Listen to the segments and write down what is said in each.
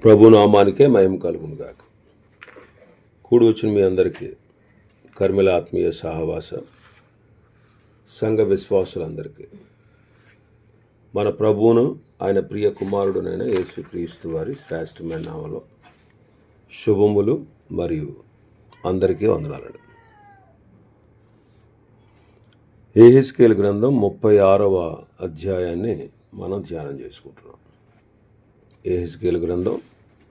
ప్రభునామానికే మహిమ కలుగునుగాక. కూడి వచ్చిన మీ అందరికీ కర్మిల ఆత్మీయ సహవాస సంఘ విశ్వాసులందరికీ మన ప్రభువును ఆయన ప్రియ కుమారుడునైన యేసుక్రీస్తు వారి శ్రేష్టమైన నామములో శుభములు మరియు అందరికీ వందనాలండి. యెహెజ్కేలు గ్రంథం 36వ అధ్యాయాన్ని మనం ధ్యానం చేసుకుంటున్నాం. యెహెజ్కేలు గ్రంథం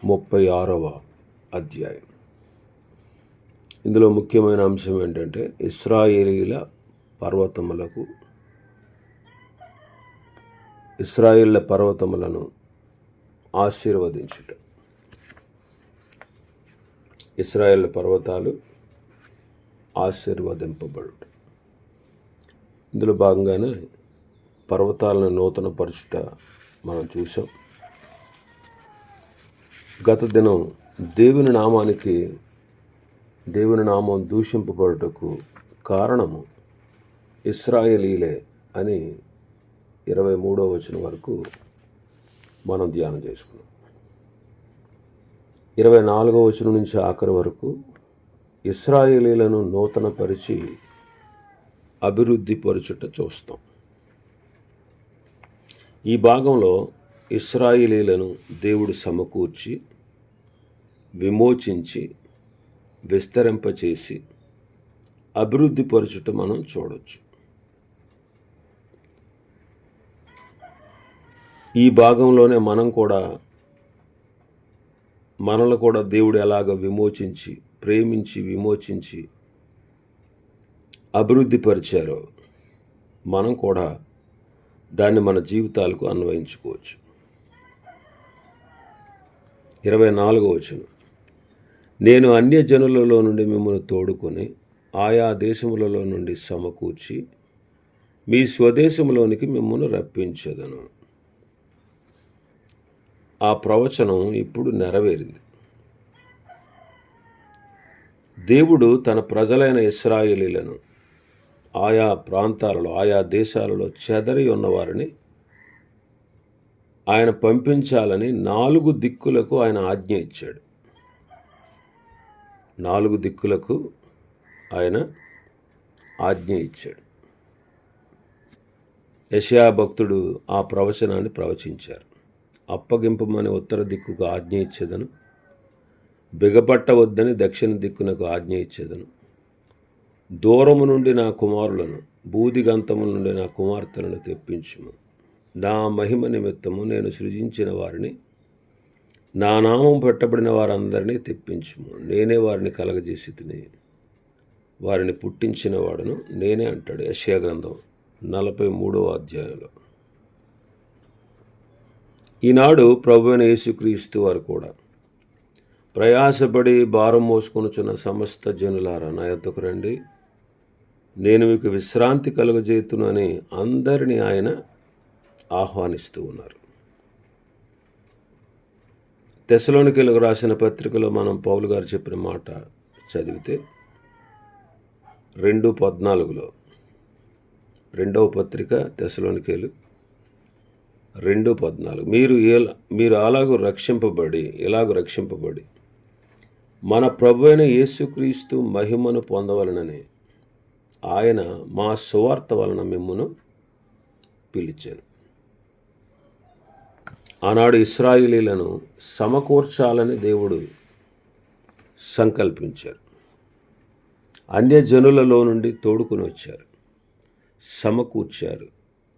36వ అధ్యాయం. ఇందులో ముఖ్యమైన అంశం ఏంటంటే ఇశ్రాయేలీల పర్వతములను ఆశీర్వదించుట. ఇశ్రాయేల్ పర్వతాలు ఆశీర్వదింపబడుట. ఇందులో భాగంగానే పర్వతాలను నూతనపరచుట మనం చూసాం. గత దినం దేవుని నామం దూషింపబడుటకు కారణము ఇశ్రాయేలీలే అని 23వ వచనం వరకు మనం ధ్యానం చేసుకున్నాం. 24వ వచనం నుంచి ఆఖరి వరకు ఇశ్రాయేలీలను నూతనపరిచి అభివృద్ధి పరచుట చూస్తాం. ఈ భాగంలో ఇశ్రాయేలీలను దేవుడు సమకూర్చి విమోచించి విస్తరింపచేసి అభివృద్ధి పరచుట మనం చూడవచ్చు. ఈ భాగంలోనే మనల్ని కూడా దేవుడు ఎలాగ విమోచించి ప్రేమించి విమోచించి అభివృద్ధి పరిచారో మనం కూడా దాన్ని మన జీవితాలకు అన్వయించుకోవచ్చు. 24వ వచనం, నేను అన్యజనులలో నుండి మిమ్మల్ని తోడుకొని ఆయా దేశములలో నుండి సమకూర్చి మీ స్వదేశంలోనికి మిమ్మల్ని రప్పించదను. ఆ ప్రవచనం ఇప్పుడు నెరవేరింది. దేవుడు తన ప్రజలైన ఇశ్రాయేలీలను ఆయా ప్రాంతాలలో ఆయా దేశాలలో చెదరి ఉన్నవారిని ఆయన పంపించాలని 4 దిక్కులకు ఆయన ఆజ్ఞ ఇచ్చాడు. 4 దిక్కులకు ఆయన ఆజ్ఞ ఇచ్చాడు. యెషయా భక్తుడు ఆ ప్రవచనాన్ని ప్రవచించారు. అప్పగింపమని ఉత్తర దిక్కుకు ఆజ్ఞ ఇచ్చేదను, బిగపట్టవద్దని దక్షిణ దిక్కునకు ఆజ్ఞ ఇచ్చేదను, దూరము నుండి నా కుమారులను బూదిగంతముల నుండి నా కుమార్తెలను తెప్పించుము. నా మహిమ నిమిత్తము నేను సృజించిన వారిని, నా నామం పెట్టబడిన వారందరినీ తెప్పించుము. నేనే వారిని కలగజేసి తిని వారిని పుట్టించిన వాడును నేనే అంటాడు యెషయా గ్రంథం 43వ అధ్యాయంలో. ఈనాడు ప్రభువైన యేసుక్రీస్తు వారు కూడా ప్రయాసపడి భారం మోసుకొనుచున్న సమస్త జనులారా నా యొద్దకు రండి, నేను మీకు విశ్రాంతి కలుగజేతును అని అందరినీ ఆయన ఆహ్వానిస్తూ ఉన్నారు. తెస్సలోనికీయులకు రాసిన పత్రికలో మనం పౌలు గారు చెప్పిన మాట చదివితే 2:14 రెండవ పత్రిక తెస్సలోనికీయులు 2:14 మీరు ఇలాగూ రక్షింపబడి మన ప్రభువైన యేసుక్రీస్తు మహిమను పొందవలనని ఆయన మా సువార్త వలన మిమ్మును పిలిచాను. ఆనాడు ఇశ్రాయేలీలను సమకూర్చాలని దేవుడు సంకల్పించారు. అన్యజనులలో నుండి తోడుకుని వచ్చారు, సమకూర్చారు,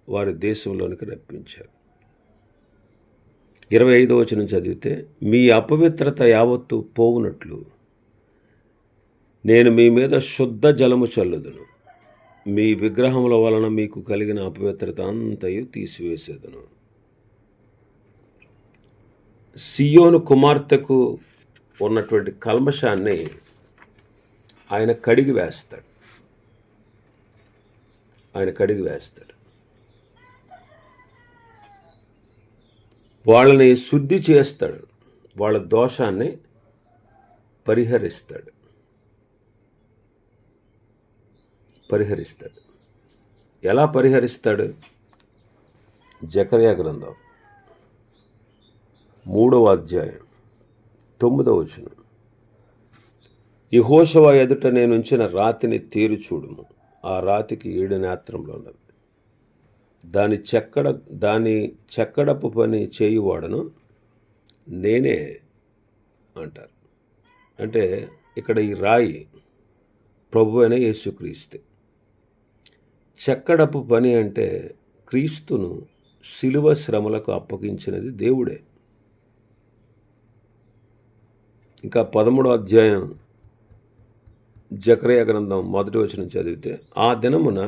వారి దేశంలోనికి రప్పించారు. 25వ వచనం చదివితే, మీ అపవిత్రత యావత్తు పోవునట్లు నేను మీ మీద శుద్ధ జలము చల్లుదును, మీ విగ్రహముల వలన మీకు కలిగిన అపవిత్రత అంతయు తీసివేసేదను. సియోను కుమార్తెకు ఉన్నటువంటి కల్మషాన్ని ఆయన కడిగి వేస్తాడు. వాళ్ళని శుద్ధి చేస్తాడు, వాళ్ళ దోషాన్ని పరిహరిస్తాడు. ఎలా పరిహరిస్తాడు? జకర్యా గ్రంథం 3వ అధ్యాయం 9వ వచనం. యెహోషువ ఎదుట నేనుంచిన రాతిని తేరు చూడుము. ఆ రాతికి 7 నేత్రములు ఉన్నవి. దాని చెక్కడపు పని చేయువాడను నేనే అంటారు. అంటే ఇక్కడ ఈ రాయి ప్రభు అయిన యేసుక్రీస్తు. చెక్కడపు పని అంటే క్రీస్తును శిలువ శ్రమలకు అప్పగించినది దేవుడే. ఇంకా 13వ అధ్యాయం జకర్యా గ్రంథం 1వ వచనం చదివితే, ఆ దినమున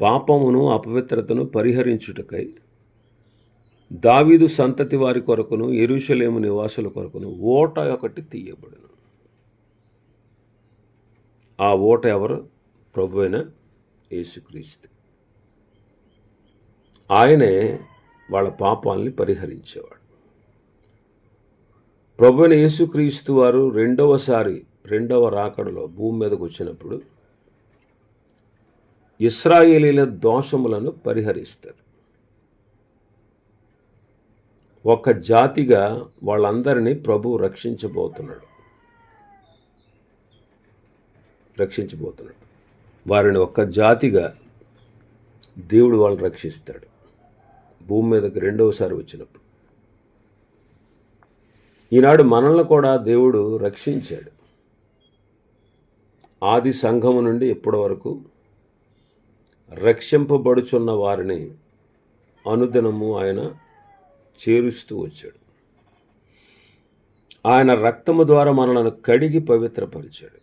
పాపమును అపవిత్రతను పరిహరించుటకై దావీదు సంతతి వారి కొరకును యెరూషలేము నివాసుల కొరకును ఓట ఒకటి తీయబడును. ఆ ఓట ఎవరు? ప్రభు అయిన యేసుక్రీస్తు. ఆయనే వాళ్ళ పాపాలని పరిహరించేవాడు. ప్రభు అయిన యేసుక్రీస్తు వారు రెండవ రాకడలో భూమి మీదకు వచ్చినప్పుడు ఇశ్రాయేలీల దోషములను పరిహరిస్తారు. ఒక జాతిగా వాళ్ళందరినీ ప్రభు రక్షించబోతున్నాడు. వారిని ఒక జాతిగా దేవుడు వాళ్ళని రక్షిస్తాడు భూమి మీదకి రెండవసారి వచ్చినప్పుడు. ఈనాడు మనల్ని కూడా దేవుడు రక్షించాడు. ఆది సంఘము నుండి ఇప్పటి వరకు రక్షింపబడుచున్న వారిని అనుదినము ఆయన చేరుస్తూ వచ్చాడు. ఆయన రక్తము ద్వారా మనలను కడిగి పవిత్రపరిచాడు.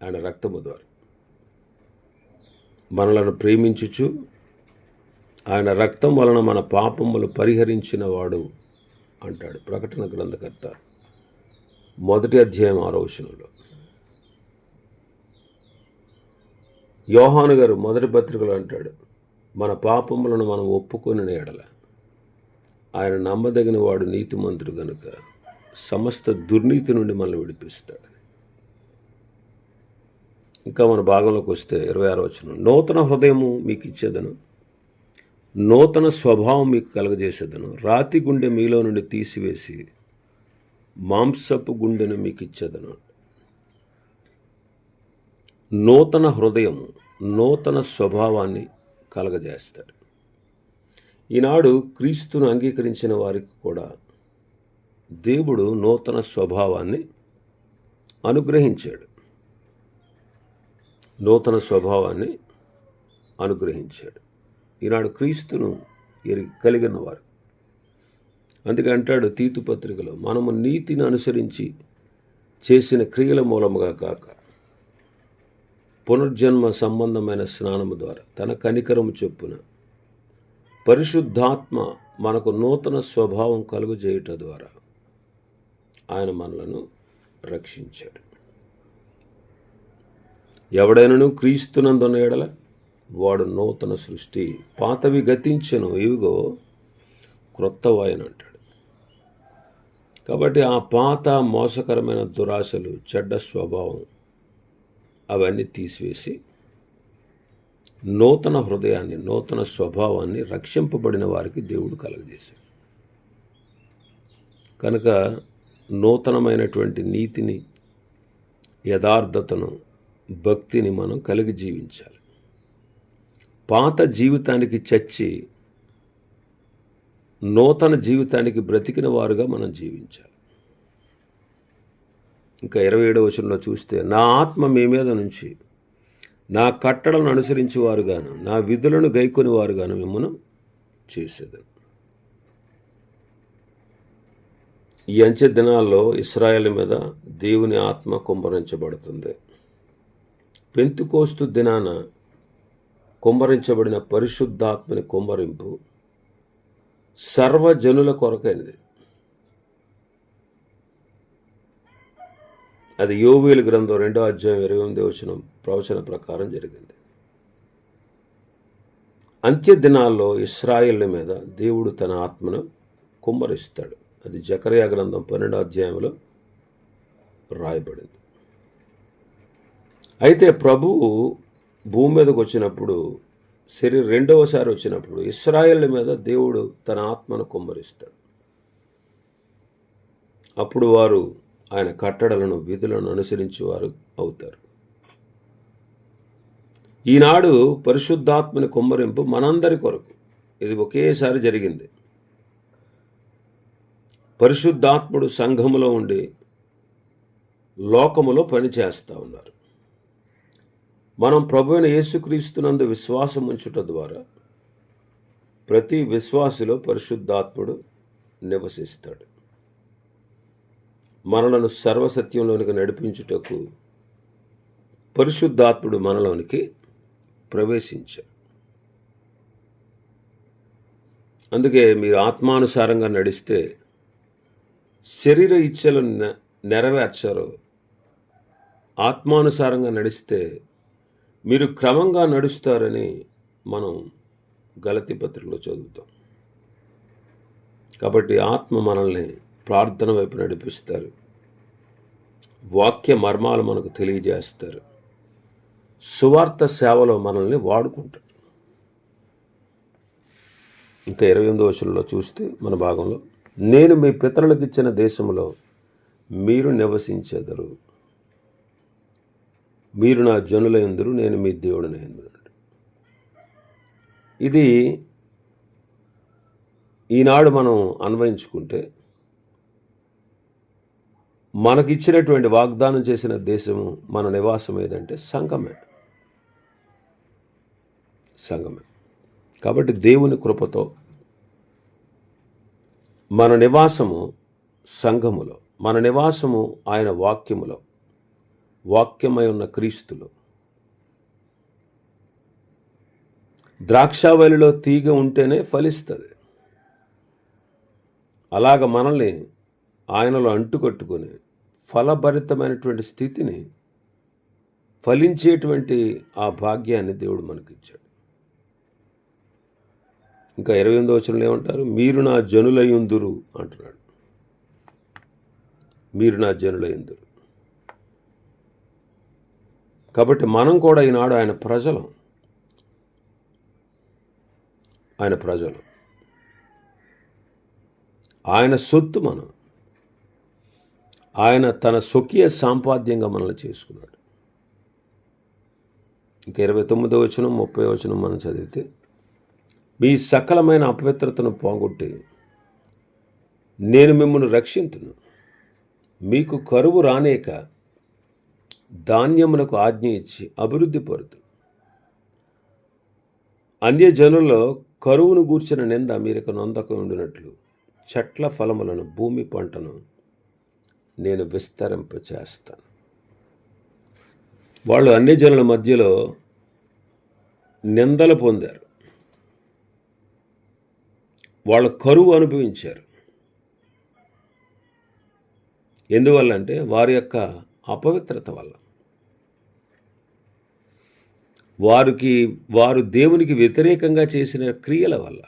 ఆయన రక్తము ద్వారా మనలను ప్రేమించుచు ఆయన రక్తం వలన మన పాపములు పరిహరించిన వాడు అంటాడు ప్రకటన గ్రంథకర్త 1వ అధ్యాయం 6వ వచనంలో. యోహాను గారు 1వ పత్రికలో అంటాడు, మన పాపములను మనం ఒప్పుకొని ఎడల ఆయన నమ్మదగిన వాడు నీతిమంతుడు గనుక సమస్త దుర్నీతి నుండి మనల్ని విడిపిస్తాడు. ఇంకా మన భాగంలోకి వస్తే 26వ వచనం, నూతన హృదయము మీకు ఇచ్చేదను, నూతన స్వభావం మీకు కలుగజేసేదను, రాతి గుండె మీలో నుండి తీసివేసి మాంసపు గుండెను మీకు ఇచ్చేదను. నూతన హృదయము నూతన స్వభావాన్ని కలగజేస్తాడు. ఈనాడు క్రీస్తును అంగీకరించిన వారికి కూడా దేవుడు నూతన స్వభావాన్ని అనుగ్రహించాడు. ఈనాడు క్రీస్తును కలిగిన వారు. అందుకే అంటాడు తీతు పత్రికలో, మనము నీతిని అనుసరించి చేసిన క్రియల మూలముగా కాక పునర్జన్మ సంబంధమైన స్నానము ద్వారా తన కనికరము చొప్పున పరిశుద్ధాత్మ మనకు నూతన స్వభావం కలుగజేయుట ద్వారా ఆయన మనలను రక్షించాడు. ఎవడైనను క్రీస్తునందున్న ఎడల వాడు నూతన సృష్టి, పాతవి గతించెను, ఇవిగో క్రొత్తవాయన అంటాడు. కాబట్టి ఆ పాత మోసకరమైన దురాశలు, చెడ్డ స్వభావం అవన్నీ తీసివేసి నూతన హృదయాన్ని, నూతన స్వభావాన్ని రక్షింపబడిన వారికి దేవుడు కలుగజేశాడు. కనుక నూతనమైనటువంటి నీతిని, యథార్థతను, భక్తిని మనం కలిగి జీవించాలి. పాత జీవితానికి చచ్చి నూతన జీవితానికి బ్రతికిన వారుగా మనం జీవించాలి. ఇంకా 27వ వచనంలో చూస్తే, నా ఆత్మ మీ మీద నుంచి నా కట్టడలను అనుసరించి వారుగాను నా విధులను గైకొని వారుగాను మిమ్మను చేసేదను. ఈ అంచె దినాల్లో ఇశ్రాయేలు మీద దేవుని ఆత్మ కుమ్మరించబడుతుంది. పెంతెకోస్తు దినాన కుమ్మరించబడిన పరిశుద్ధాత్మని కుమ్మరింపు సర్వజనుల కొరకైనది. అది యోవేలు గ్రంథం 2వ అధ్యాయం 28వ వచనం ప్రవచన ప్రకారం జరిగింది. అంత్య దినాల్లో ఇశ్రాయేలు మీద దేవుడు తన ఆత్మను కుమ్మరిస్తాడు. అది జకర్యా గ్రంథం 12వ అధ్యాయంలో రాయబడింది. అయితే ప్రభువు భూమి మీదకు వచ్చినప్పుడు, రెండవసారి వచ్చినప్పుడు ఇశ్రాయేలు మీద దేవుడు తన ఆత్మను కుమ్మరిస్తాడు. అప్పుడు వారు ఆయన కట్టడలను విధులను అనుసరించేవారు అవుతారు. ఈనాడు పరిశుద్ధాత్మని కుమ్మరింపు మనందరి కొరకు. ఇది ఒకేసారి జరిగింది. పరిశుద్ధాత్ముడు సంఘములో ఉండి లోకములో పనిచేస్తూ ఉన్నారు. మనం ప్రభువైన యేసుక్రీస్తునందు విశ్వాసం ఉంచుట ద్వారా ప్రతి విశ్వాసిలో పరిశుద్ధాత్ముడు నివసిస్తాడు. మనలను సర్వసత్యంలోనికి నడిపించుటకు పరిశుద్ధాత్ముడు మనలోనికి ప్రవేశించారు. అందుకే మీరు ఆత్మానుసారంగా నడిస్తే శరీర ఇచ్ఛలు నెరవేర్చరు. ఆత్మానుసారంగా నడిస్తే మీరు క్రమంగా నడుస్తారని మనం గలతీ పత్రికలో చదువుతాం. కాబట్టి ఆత్మ మనల్ని ప్రార్థన వైపు నడిపిస్తారు. వాక్య మర్మాలు మనకు తెలియజేస్తారు. సువార్త సేవలో మనల్ని వాడుకుంటారు. ఇంకా 28వ వచనంలో చూస్తే మన భాగంలో, నేను మీ పితరులకు ఇచ్చిన దేశంలో మీరు నివసించెదరు, మీరు నా జనులయందురు, నేను మీ దేవుడినయందురు. ఇది ఈనాడు మనం అన్వయించుకుంటే మనకిచ్చినటువంటి వాగ్దానం చేసిన దేశము మన నివాసం ఏదంటే సంఘమే. కాబట్టి దేవుని కృపతో మన నివాసము సంఘములో, మన నివాసము ఆయన వాక్యములో, వాక్యమై ఉన్న క్రీస్తులో. ద్రాక్షావల్లిలో తీగ ఉంటేనే ఫలిస్తుంది. అలాగ మనల్ని ఆయనలో అంటుకట్టుకొని ఫలభరితమైనటువంటి స్థితిని, ఫలించేటువంటి ఆ భాగ్యాన్ని దేవుడు మనకిచ్చాడు. ఇంకా 28వ వచనంలో ఏమంటారు? మీరు నా జనులయుందురు అంటున్నాడు. మీరు నా జనులయుందురు. కాబట్టి మనం కూడా ఈనాడు ఆయన ప్రజలు. ఆయన సొత్తు మనం. ఆయన తన స్వకీయ సాంపాద్యంగా మనల్ని చేసుకున్నాడు. ఇంకా 29వ వచనం 30వ వచనం మనం చదివితే, మీ సకలమైన అపవిత్రతను పోగొట్టి నేను మిమ్మల్ని రక్షింతును, మీకు కరువు రానేక ధాన్యమునకు ఆజ్ఞ ఇచ్చి అభివృద్ధి పరుతు. అన్యజనుల్లో కరువును గూర్చిన నింద మీరిక నొందక ఉండినట్లు చెట్ల ఫలములను, భూమి పంటను నేను విస్తరింపచేస్తాను. వాళ్ళు అన్యజనుల మధ్యలో నిందలు పొందారు. వాళ్ళు కరువు అనుభవించారు. ఎందువల్ల అంటే వారి యొక్క అపవిత్రత వల్ల. వారు దేవునికి వ్యతిరేకంగా చేసిన క్రియల వల్ల.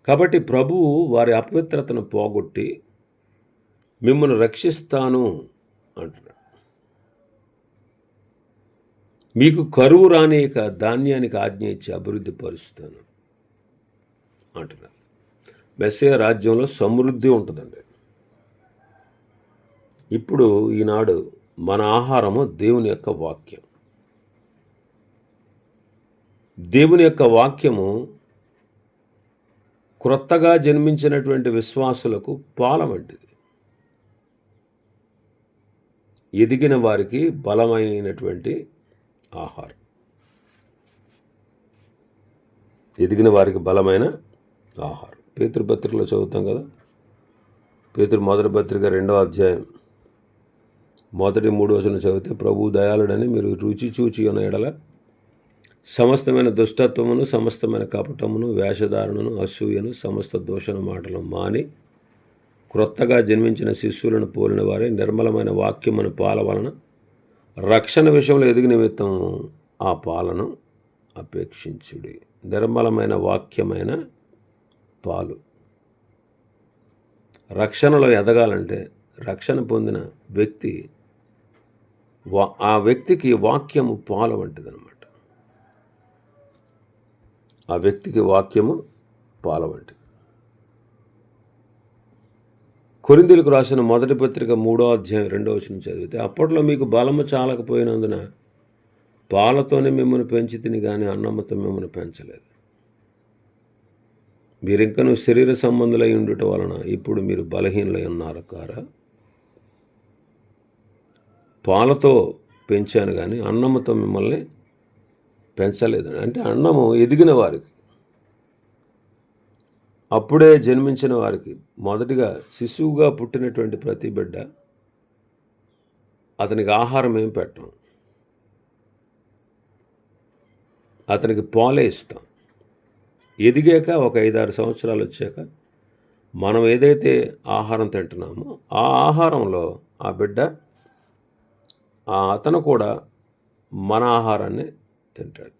కాబట్టి ప్రభువు వారి అపవిత్రతను పోగొట్టి మిమ్మల్ని రక్షిస్తాను అంటున్నాడు. మీకు కరువు రానేక ధాన్యానికి ఆజ్ఞ ఇచ్చి అభివృద్ధి పరుస్తాను అంటున్నాడు. మెస్సియా రాజ్యంలో సమృద్ధి ఉంటుందండి. ఇప్పుడు ఈనాడు మన ఆహారము దేవుని యొక్క వాక్యం. దేవుని యొక్క వాక్యము క్రొత్తగా జన్మించినటువంటి విశ్వాసులకు పాల వంటిది. ఎదిగిన వారికి బలమైనటువంటి ఆహారం. ఎదిగిన వారికి బలమైన ఆహారం. పేతురు పత్రికలో చదువుతాం కదా. పేతురు మొదటి పత్రిక 2వ అధ్యాయం మొదటి 3 వచనం చదివితే, ప్రభువు దయాళుడని మీరు రుచి చూచి ఉన్న ఎడల సమస్తమైన దుష్టత్వమును, సమస్తమైన కపటమును, వేషధారణను, అసూయను, సమస్త దూషణ మాటలు మాని క్రొత్తగా జన్మించిన శిష్యులను పోలిన వారే నిర్మలమైన వాక్యమును పాల వలన రక్షణ విషయంలో ఎదిగి నిమిత్తం ఆ పాలను అపేక్షించుడి. నిర్మలమైన వాక్యమైన పాలు. రక్షణలో ఎదగాలంటే రక్షణ పొందిన వ్యక్తి, ఆ వ్యక్తికి వాక్యము పాలు వంటిదనమాట. ఆ వ్యక్తికి వాక్యము పాల వంటిది. కొరింథీయులకు రాసిన మొదటి పత్రిక 3వ అధ్యాయం 2వ వచనం చదివితే, అప్పట్లో మీకు బలము చాలకపోయినందున పాలతోనే మిమ్మల్ని పెంచి తిని కానీ అన్నమ్మతో మిమ్మల్ని పెంచలేదు. మీరింకను శరీర సంబంధులై ఉండుట వలన ఇప్పుడు మీరు బలహీనలై ఉన్నారు కారా? పాలతో పెంచాను కానీ అన్నమ్మతో మిమ్మల్ని పెంచలేదని. అంటే అన్నము ఎదిగిన వారికి, అప్పుడే జన్మించిన వారికి, మొదటిగా శిశువుగా పుట్టినటువంటి ప్రతి బిడ్డ అతనికి ఆహారం ఏం పెట్టం, అతనికి పాలే ఇస్తాం. ఎదిగాక ఒక 5-6 సంవత్సరాలు వచ్చాక మనం ఏదైతే ఆహారం తింటున్నామో ఆ ఆహారంలో ఆ బిడ్డ అతను కూడా మన ఆహారాన్ని తింటాడు.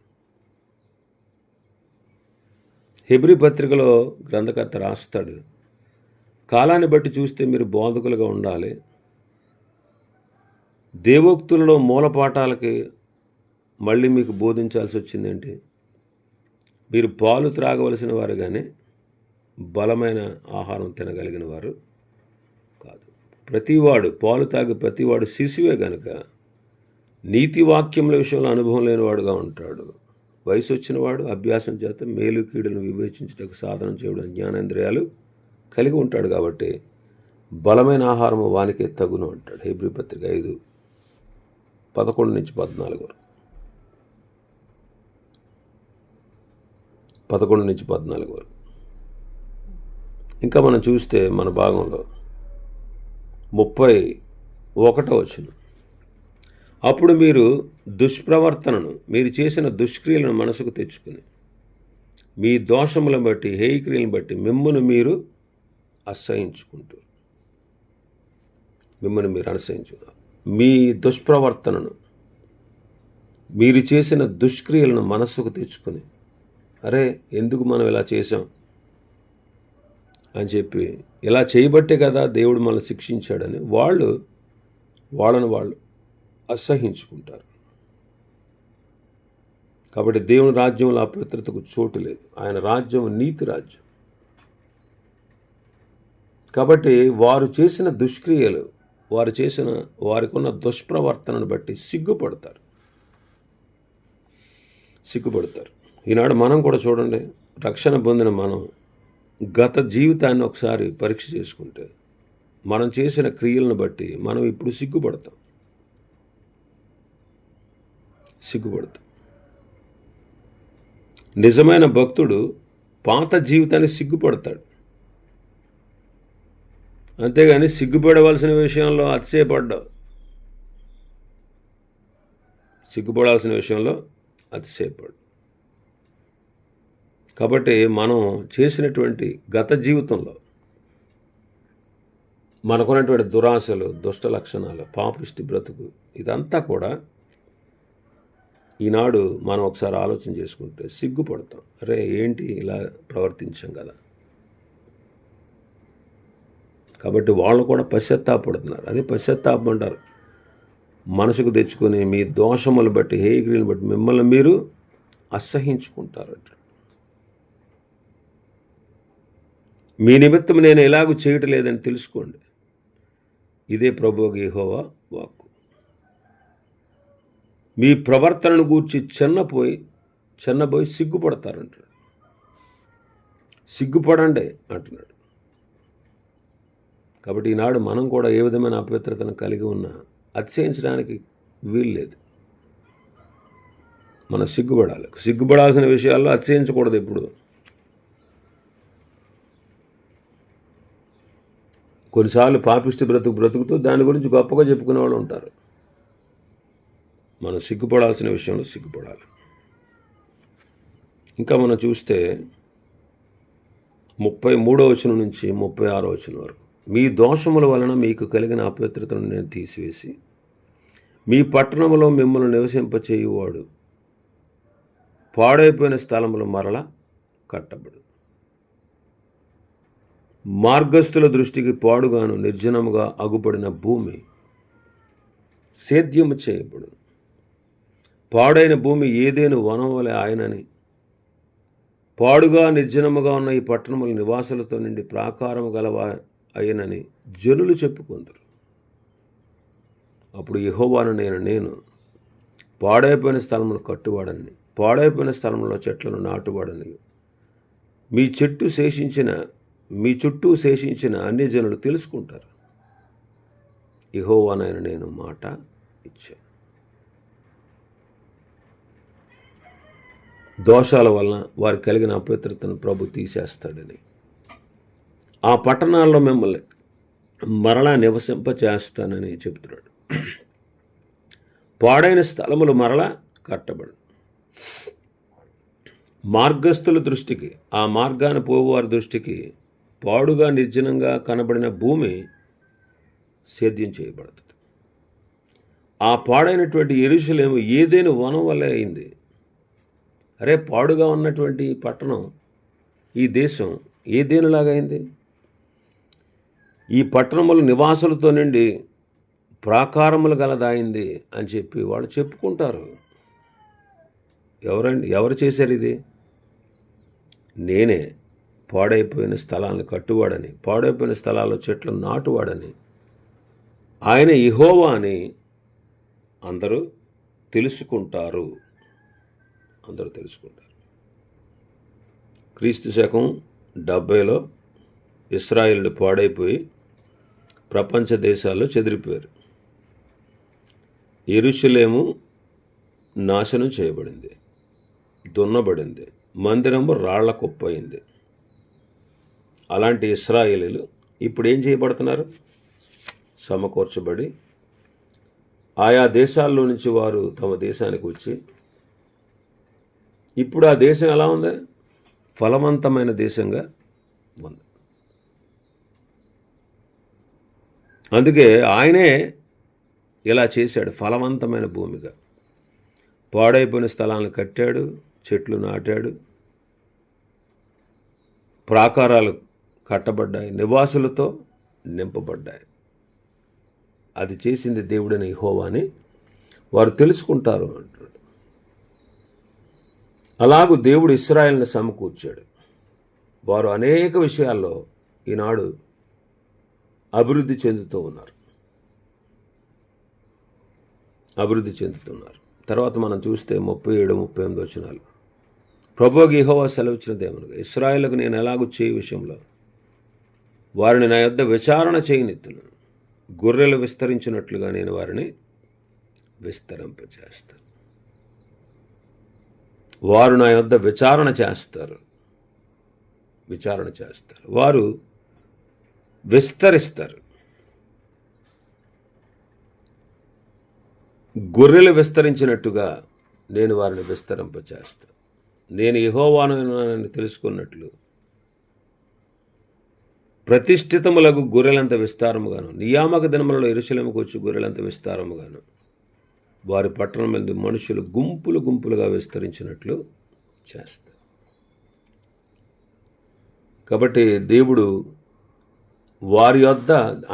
హెబ్రీ పత్రికలో గ్రంథకర్త రాస్తాడు, కాలాన్ని బట్టి చూస్తే మీరు బోధకులుగా ఉండాలి. దేవోక్తులలో మూలపాఠాలకి మళ్ళీ మీకు బోధించాల్సి వచ్చిందేంటి? మీరు పాలు త్రాగవలసిన వారు కానీ బలమైన ఆహారం తినగలిగిన వారు కాదు. ప్రతివాడు పాలు తాగి ప్రతివాడు శిశువే కనుక నీతి వాక్యముల విషయంలో అనుభవం లేనివాడుగా ఉంటాడు. వయసు వచ్చినవాడు అభ్యాసం చేత మేలు కీడులను వివేచించుటకు సాధనం చేయడం జ్ఞానేంద్రియాలు కలిగి ఉంటాడు. కాబట్టి బలమైన ఆహారము వానికే తగును అంటాడు. హెబ్రీ పత్రిక 5:11-14 వరకు. ఇంకా మనం చూస్తే మన భాగంలో 31వ వచనం, అప్పుడు మీరు దుష్ప్రవర్తనను, మీరు చేసిన దుష్క్రియలను మనసుకు తెచ్చుకుని మీ దోషములను బట్టి హేయక్రియలను బట్టి మిమ్మల్ని మీరు అసహించుకుంటారు. మీ దుష్ప్రవర్తనను, మీరు చేసిన దుష్క్రియలను మనస్సుకు తెచ్చుకుని, అరే ఎందుకు మనం ఇలా చేసాం అని చెప్పి, ఇలా చేయబట్టే కదా దేవుడు మనల్ని శిక్షించాడని వాళ్ళను వాళ్ళు అసహించుకుంటారు. కాబట్టి దేవుని రాజ్యంలో అపవిత్రతకు చోటు లేదు. ఆయన రాజ్యం నీతి రాజ్యం. కాబట్టి వారు చేసిన దుష్క్రియలు, వారికి ఉన్న దుష్ప్రవర్తనను బట్టి సిగ్గుపడతారు. ఈనాడు మనం కూడా చూడండి, రక్షణ పొందిన మనం గత జీవితాన్ని ఒకసారి పరీక్ష చేసుకుంటే మనం చేసిన క్రియలను బట్టి మనం ఇప్పుడు సిగ్గుపడతాం. నిజమైన భక్తుడు పాత జీవితాన్ని సిగ్గుపడతాడు, అంతేగాని సిగ్గుపడవలసిన విషయంలో సిగ్గుపడాల్సిన విషయంలో అతిశయపడు. కాబట్టి మనం చేసినటువంటి గత జీవితంలో మనకున్నటువంటి దురాశలు, దుష్ట లక్షణాలు, పాపిష్టి బ్రతుకు, ఇదంతా కూడా ఈనాడు మనం ఒకసారి ఆలోచన చేసుకుంటే సిగ్గుపడతాం. అరే ఏంటి ఇలా ప్రవర్తించాం కదా. కాబట్టి వాళ్ళు కూడా పశ్చాత్తాపడుతున్నారు. అదే పశ్చాత్తాపం అంటారు. మనసుకు తెచ్చుకొని మీ దోషములు బట్టి హేయక్రియలను బట్టి మిమ్మల్ని మీరు అసహించుకుంటారు. మీ నిమిత్తం నేను ఎలాగూ చేయటం లేదని తెలుసుకోండి. ఇదే ప్రభువు యెహోవా వాక్కు. మీ ప్రవర్తనను గూర్చి చిన్నబోయి సిగ్గుపడతారంటాడు. సిగ్గుపడండి అంటున్నాడు. కాబట్టి ఈనాడు మనం కూడా ఏ విధమైన అపవిత్రతను కలిగి ఉన్నా అతిశయించడానికి వీల్లేదు. మనం సిగ్గుపడాల్సిన విషయాల్లో అతిశయించకూడదు. ఎప్పుడు కొన్నిసార్లు పాపిష్టి బ్రతుకుతూ దాని గురించి గొప్పగా చెప్పుకునే వాళ్ళు ఉంటారు. మనం సిగ్గుపడాల్సిన విషయంలో సిగ్గుపడాలి. ఇంకా మనం చూస్తే 33వ వచనం నుంచి 36వ వచనం వరకు, మీ దోషముల వలన మీకు కలిగిన అపవిత్రతను నేను తీసివేసి మీ పట్టణంలో మిమ్మల్ని నివసింపచేయువాడు పాడైపోయిన స్థలములు మరల కట్టబడు. మార్గస్థుల దృష్టికి పాడుగాను నిర్జనముగా అగుపడిన భూమి సేద్యము చేయబడు. పాడైన భూమి ఏదేను వనం వలె ఆయనని, పాడుగా నిర్జనముగా ఉన్న ఈ పట్టణముల నివాసులతో నిండి ప్రాకారము గలవా అయినని జనులు చెప్పుకుందరు. అప్పుడు యెహోవాను నేను పాడైపోయిన స్థలమును కట్టువాడని, పాడైపోయిన స్థలంలో చెట్లను నాటువాడని, మీ చుట్టూ శేషించిన అన్ని జనులు తెలుసుకుంటారు. యెహోవానైన నేను మాట ఇచ్చాను. దోషాల వలన వారికి కలిగిన అపవిత్రతను ప్రభు తీసేస్తాడని, ఆ పట్టణాల్లో మిమ్మల్ని మరలా నివసింపచేస్తానని చెబుతున్నాడు. పాడైన స్థలములు మరలా కట్టబడు. మార్గస్థుల దృష్టికి, ఆ మార్గాన పోవారి దృష్టికి పాడుగా నిర్జనంగా కనబడిన భూమి సేద్యం చేయబడుతుంది. ఆ పాడైనటువంటి యెరూషలేము ఏదైనా వనం వల్లే అయింది. అరే, పాడుగా ఉన్నటువంటి పట్టణం, ఈ దేశం ఏదేనులాగా అయింది? ఈ పట్టణములు నివాసులతో నిండి ప్రాకారములు గలదాయింది అని చెప్పి వాళ్ళు చెప్పుకుంటారు. ఎవరు చేశారు ఇది? నేనే పాడైపోయిన స్థలాలను కట్టువాడని, పాడైపోయిన స్థలాల్లో చెట్లు నాటువాడని, ఆయన యెహోవా అని అందరూ తెలుసుకుంటారు. క్రీస్తు శకం 70లో ఇశ్రాయేలు పాడైపోయి ప్రపంచ దేశాల్లో చెదిరిపోయారు. యెరూషలేము నాశనం చేయబడింది, దున్నబడింది, మందిరము రాళ్ల కుప్పయింది. అలాంటి ఇశ్రాయేలీలు ఇప్పుడు ఏం చేయబడుతున్నారు? సమకూర్చబడి ఆయా దేశాల్లో నుంచి వారు తమ దేశానికి వచ్చి, ఇప్పుడు ఆ దేశం ఎలా ఉంది? ఫలవంతమైన దేశంగా ఉంది. అందుకే ఆయనే ఇలా చేశాడు. ఫలవంతమైన భూమిగా పాడైపోయిన స్థలాలను కట్టాడు, చెట్లు నాటాడు, ప్రాకారాలు కట్టబడ్డాయి, నివాసులతో నింపబడ్డాయి. అది చేసింది దేవుడని యెహోవా అని వారు తెలుసుకుంటారు అంటాడు. అలాగూ దేవుడు ఇశ్రాయేలును సమకూర్చాడు. వారు అనేక విషయాల్లో ఈనాడు అభివృద్ధి చెందుతున్నారు. తర్వాత మనం చూస్తే 37-38 వచనాలు. ప్రభువుకు యెహోవా సెలవిచ్చినదేమనగా, ఇశ్రాయేలుకు నేను ఎలాగూ చేయి విషయంలో వారిని నా యొద్ద విచారణ చేయనిత్తును. గొర్రెలు విస్తరించినట్లుగా నేను వారిని విస్తరింపచేస్తాను. వారు నా యొద్ద విచారణ చేస్తారు. వారు విస్తరిస్తారు. గొర్రెలు విస్తరించినట్టుగా నేను వారిని విస్తరింపచేస్తాను. నేను యెహోవాను తెలుసుకున్నట్లు ప్రతిష్ఠితములకు గొర్రెలంత విస్తారముగాను, నియామక దినములలో యెరూషలేముకు వచ్చి గొర్రెలంత విస్తారముగాను వారి పట్టణం మీద మనుషులు గుంపులు గుంపులుగా విస్తరించినట్లు చేస్తారు. కాబట్టి దేవుడు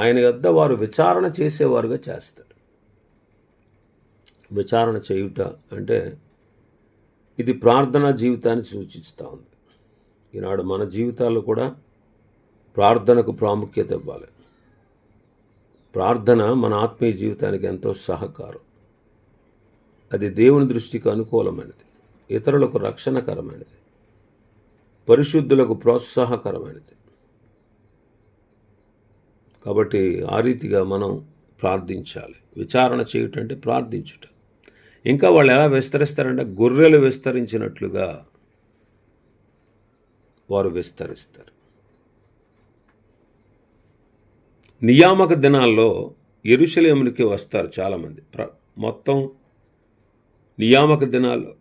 ఆయన యొద్ద వారు విచారణ చేసేవారుగా చేస్తాడు. విచారణ చేయుట అంటే ఇది ప్రార్థనా జీవితాన్ని సూచిస్తూ ఉంది. ఈనాడు మన జీవితాల్లో కూడా ప్రార్థనకు ప్రాముఖ్యత ఇవ్వాలి. ప్రార్థన మన ఆత్మీయ జీవితానికి ఎంతో సహకారం. అది దేవుని దృష్టికి అనుకూలమైనది, ఇతరులకు రక్షణకరమైనది, పరిశుద్ధులకు ప్రోత్సాహకరమైనది. కాబట్టి ఆ రీతిగా మనం ప్రార్థించాలి. విచారణ చేయుటంటే ప్రార్థించుట. ఇంకా వాళ్ళు ఎలా విస్తరిస్తారంటే గొర్రెలు విస్తరించినట్లుగా వారు విస్తరిస్తారు. నియామక దినాల్లో యెరూషలేమునికి వస్తారు చాలామంది. మొత్తం నియామక దినాల్లో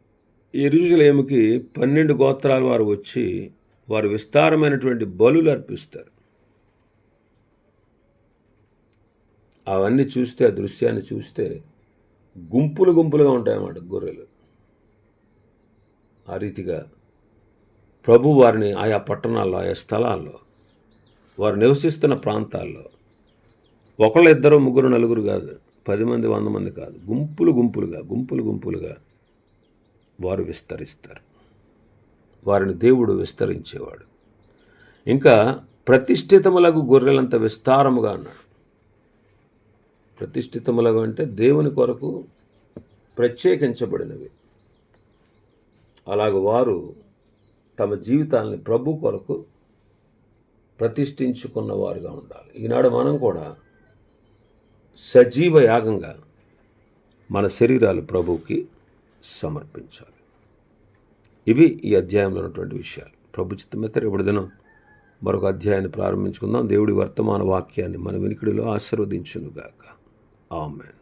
యెరూషలేముకి 12 గోత్రాల వారు వచ్చి వారు విస్తారమైనటువంటి బలులు అర్పిస్తారు. అవన్నీ చూస్తే, ఆ దృశ్యాన్ని చూస్తే గుంపులు గుంపులుగా ఉంటాయన్నమాట గొర్రెలు. ఆ రీతిగా ప్రభు వారిని ఆయా పట్టణాల్లో, ఆయా స్థలాల్లో, వారు నివసిస్తున్న ప్రాంతాల్లో ఒకళ్ళు, ఇద్దరు, ముగ్గురు, నలుగురు కాదు, 10 మంది, 100 మంది కాదు, గుంపులు గుంపులుగా వారు విస్తరిస్తారు. వారిని దేవుడు విస్తరించేవాడు. ఇంకా ప్రతిష్ఠితములకు గొర్రెలంత విస్తారముగా అన్నాడు. ప్రతిష్ఠితములకు అంటే దేవుని కొరకు ప్రత్యేకించబడినవి. అలాగ వారు తమ జీవితాలని ప్రభు కొరకు ప్రతిష్ఠించుకున్న వారుగా ఉండాలి. ఈనాడు మనం కూడా సజీవ యాగంగా మన శరీరాలు ప్రభువుకి సమర్పించాలి. ఇవి ఈ అధ్యాయంలో ఉన్నటువంటి విషయాలు. ప్రభు చిత్తమైతే రేపటి దినం మరొక అధ్యాయాన్ని ప్రారంభించుకుందాం. దేవుడి వర్తమాన వాక్యాన్ని మన వినికిడిలో ఆశీర్వదించునుగాక. ఆమేన్.